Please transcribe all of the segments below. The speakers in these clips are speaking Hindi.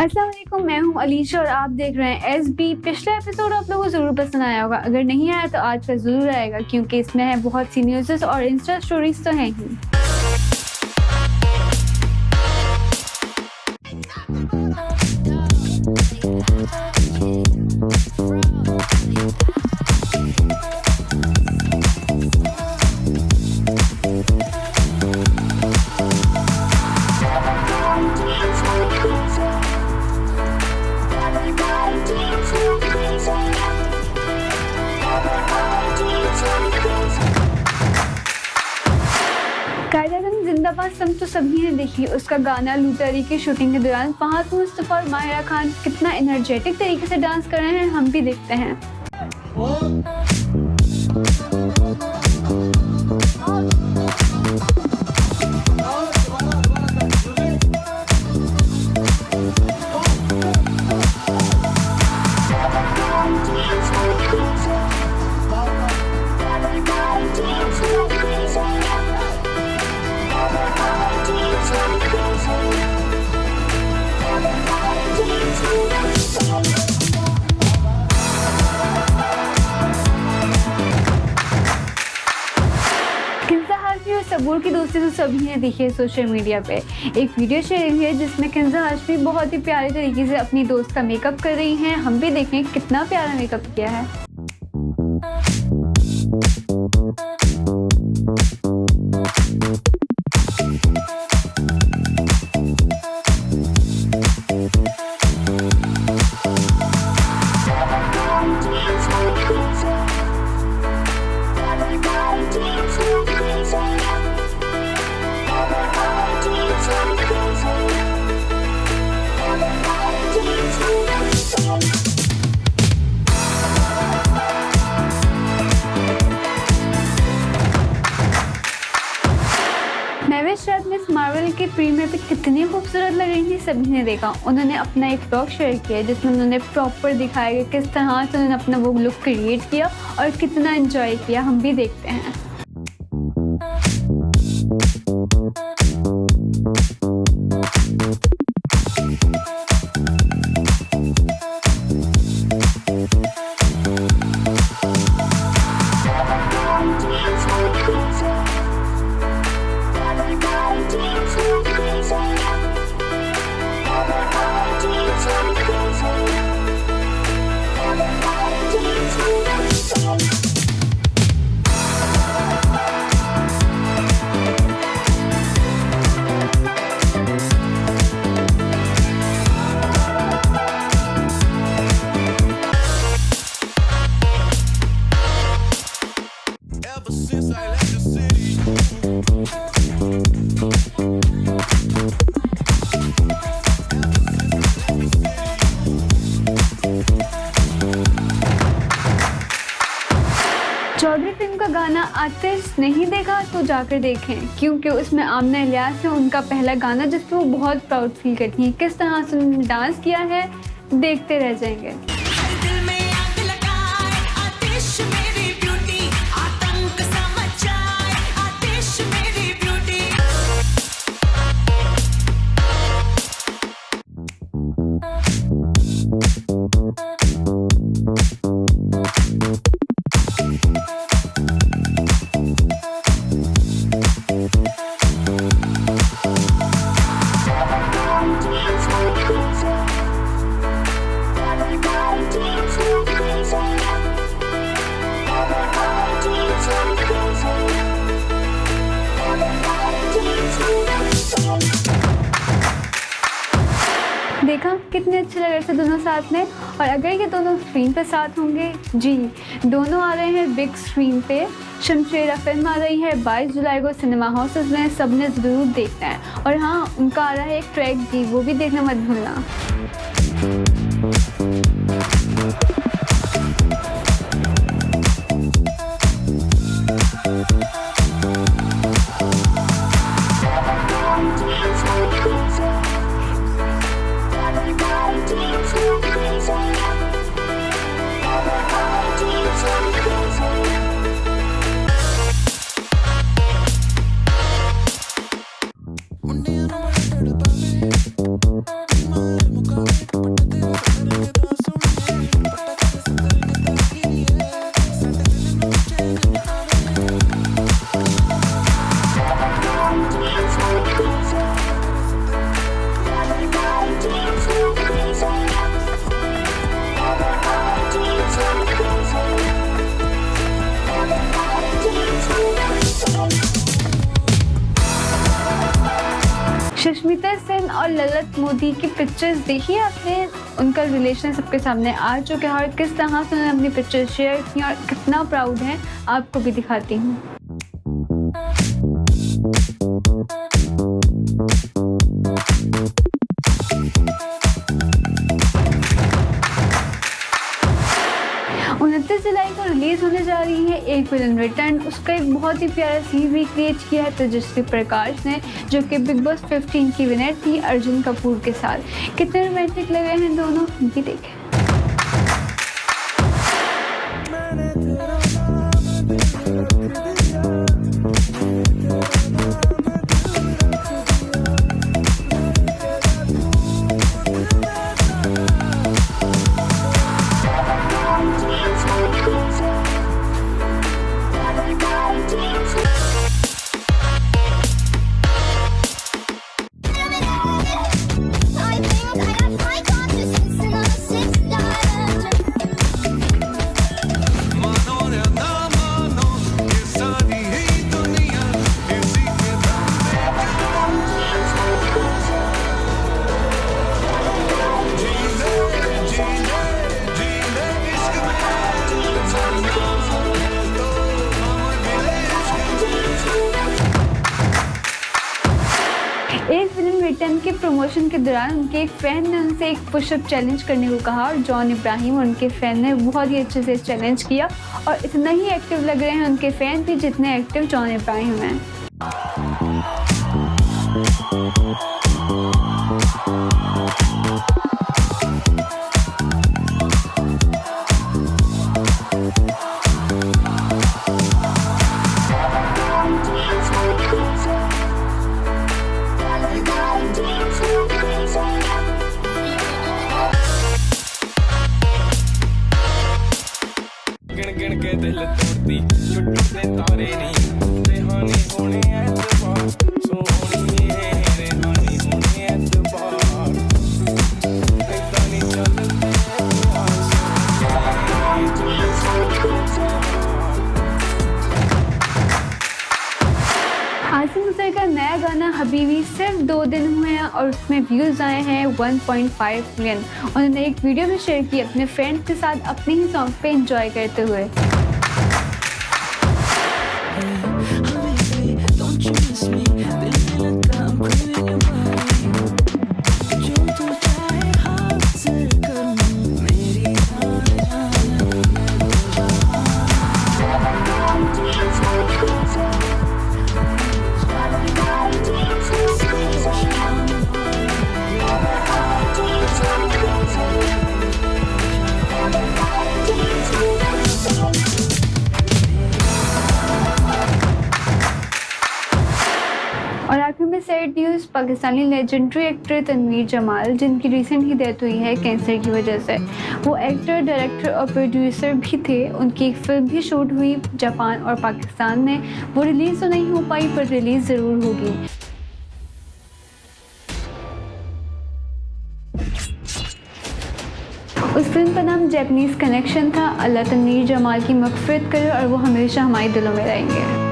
अस्सलाम वालेकुम, मैं हूँ अलीशा और आप देख रहे हैं एसबी। पिछला एपिसोड आप लोगों को ज़रूर पसंद आया होगा। अगर नहीं आया तो आज का ज़रूर आएगा, क्योंकि इसमें है बहुत सी न्यूज़ और इंस्टा स्टोरीज तो हैं ही। कायद-ए-आज़म जिंदाबाद सम तो सभी ने देखी। उसका गाना लूटारी की शूटिंग के दौरान फहद मुस्तफा और माहिरा खान कितना एनर्जेटिक तरीके से डांस कर रहे हैं, हम भी देखते हैं। किंजा हाशमी और सबूर की दोस्ती तो सभी ने देखी है सोशल मीडिया पे। एक वीडियो शेयर हुई है जिसमें किंजा हाशमी बहुत ही प्यारे तरीके से अपनी दोस्त का मेकअप कर रही हैं। हम भी देखें कितना प्यारा मेकअप किया है। महविश रात मिस मार्वल के प्रीमियर पे कितनी खूबसूरत लग रही थी, सभी ने देखा। उन्होंने अपना एक व्लॉग शेयर किया जिसमें उन्होंने प्रॉपर दिखाया कि किस तरह से उन्होंने अपना वो लुक क्रिएट किया और कितना एंजॉय किया। हम भी देखते हैं। Ever since I left the city. Chaudhary film का गाना आतिश नहीं देखा तो जाकर देखें, क्योंकि उसमें आमना इलियास है उनका पहला गाना जिसपे वो बहुत प्राउड फील करती हैं। किस तरह से उन्होंने डांस किया है, देखते रह जाएंगे। देखा कितने अच्छे लग रहे थे दोनों साथ में। और अगर ये दोनों स्क्रीन पे साथ होंगे, जी दोनों आ रहे हैं बिग स्क्रीन पे। शमशेरा फिल्म आ रही है 22 जुलाई को सिनेमा हाउसेस में, सब ने ज़रूर देखना है। और हाँ, उनका आ रहा है एक ट्रैक भी, वो भी देखना मत भूलना। मुंडिया नु बड़ा तड़पा वे, मारे मुका सुष्मिता सेन और ललित मोदी की पिक्चर्स देखी आपने? उनका रिलेशन सबके सामने आ चुका है और किस तरह से उन्होंने अपनी पिक्चर्स शेयर की और कितना प्राउड है, आपको भी दिखाती हूँ। जुलाई को रिलीज होने जा रही है एक विलन रिटर्न। उसका एक बहुत ही प्यारा सीन रिक्रिएट किया है तेजस्वी प्रकाश ने, जो कि बिग बॉस 15 की विनर थी अर्जुन कपूर के साथ। कितने रोमांटिक लगे हैं दोनों, भी देखें। एक फिल्म रिटर्न के प्रमोशन के दौरान उनके एक फैन ने उनसे एक पुशअप चैलेंज करने को कहा और जॉन इब्राहिम और उनके फैन ने बहुत ही अच्छे से चैलेंज किया और इतना ही एक्टिव लग रहे हैं उनके फैन भी जितने एक्टिव जॉन इब्राहिम हैं। गिन के दिल तोड़ती छुट्टे तारे नहीं रेहानी होने एतबार सोहनी रेहानी होने एतबार इतना नहीं चलते आसिम मुसर का नया गाना हबीबी सिर्फ 2 दिन हुए हैं और उसमें व्यूज़ आए हैं 1.5 मिलियन। उन्होंने एक वीडियो भी शेयर की अपने फ्रेंड्स के साथ अपने ही सॉन्ग पे एंजॉय करते हुए। और आखिर में sad news, Pakistani legendary actor Tanveer Jamal, जिनकी रिसेंट ही डेथ हुई है कैंसर की वजह से। वो एक्टर, डायरेक्टर और प्रोड्यूसर भी थे। उनकी एक फिल्म भी शूट हुई जापान और पाकिस्तान में। वो रिलीज़ तो नहीं हो पाई पर रिलीज़ ज़रूर होगी। उस फिल्म का नाम जैपनीज़ कनेक्शन था। अल्लाह तनवीर जमाल की मग़फ़िरत करे और वो हमेशा हमारे दिलों में रहेंगे।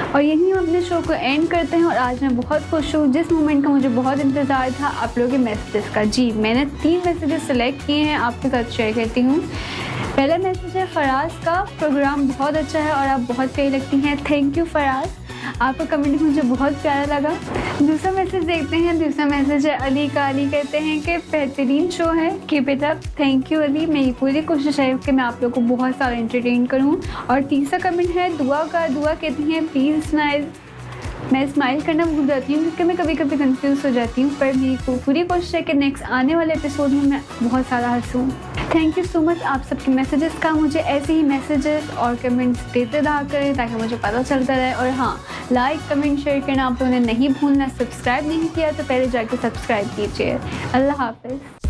और यहीं हम अपने शो को एंड करते हैं। और आज मैं बहुत खुश हूँ, जिस मोमेंट का मुझे बहुत इंतज़ार था, आप लोगों के मैसेजेस का। जी, मैंने 3 मैसेजेस सेलेक्ट किए हैं, आपके साथ शेयर करती हूँ। पहला मैसेज है फराज का, प्रोग्राम बहुत अच्छा है और आप बहुत प्यारी लगती हैं। थैंक यू फराज, आपका कमेंट मुझे बहुत प्यारा लगा। दूसरा मैसेज देखते हैं। दूसरा मैसेज है अली का। अली कहते हैं कि बेहतरीन शो है, keep it up. Thank you Ali, मेरी पूरी कोशिश है कि मैं आप लोगों को बहुत सारा एंटरटेन करूं। और तीसरा कमेंट है दुआ का। दुआ कहती हैं प्लीज़ स्माइल। मैं स्माइल करना भूल जाती हूँ क्योंकि मैं कभी कभी कंफ्यूज हो जाती हूँ, पर मेरी पूरी कोशिश है कि नेक्स्ट आने वाले एपिसोड में मैं बहुत सारा हंसूँ। थैंक यू सो मच आप सबके मैसेजेस का। मुझे ऐसे ही मैसेजेस और कमेंट्स देते रहा करें ताकि मुझे पता चलता रहे। और हाँ, लाइक कमेंट शेयर करना आप लोगों ने नहीं भूलना। सब्सक्राइब नहीं किया तो पहले जाके सब्सक्राइब कीजिए। अल्लाह हाफ़िज़।